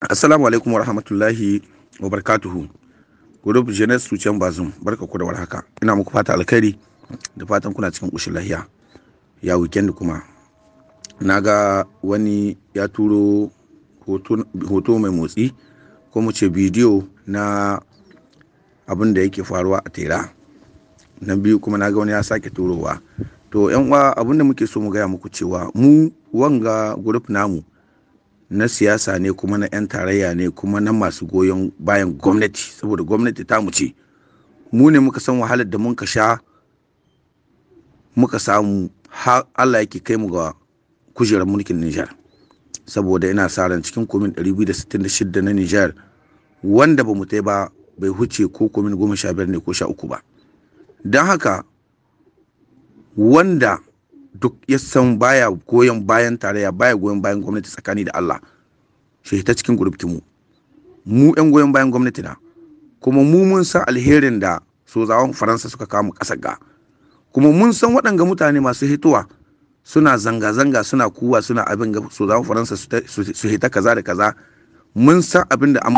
Assalamu alaikum wa rahmatullahi wa barakatuhu. Group Jeunesse Soutien Bazoum, barka ku da warhaka. Ina muku fata alkhairi da fatan kuna cikin ƙoshin lafiya. Ya weekend kuma. Naga wani ya turo hoto mai motsi ko mu ce bidiyo na abin da yake faruwa a Tera. Na biyu kuma naga wani ya sake turowa. To yan uwa, abin da muke so mu gaya muku cewa mu wanga group namu na siyasa ne, kuma na 'yan tarayya ne, kuma na masu goyon bayan gwamnati, saboda gwamnati ta mu ce. Mu ne muka san wahalar da mun ka sha muka samu har Allah yake kai mu ga kujerar mulkin Nijar. Saboda ina sa ran cikin komin 266 na Nijar wanda ba mu tai ba bai huce ko komin 15 ne ko 13 ba. Don haka wanda duk ya san baya goyon bayan tarayya, baya goyon bayan gwamnati, tsakani da Allah shi ta cikin gurubtinmu. Mu 'yan goyon bayan gwamnati na, kuma mu mun san alherin da sozawan Faransa suka kawo ƙasar ga, kuma mun san waɗanga mutane masu hituwa suna zanga-zanga, suna kuwa, suna abin ga sozawan Faransa su hita kaza da kaza. Mun san abin da an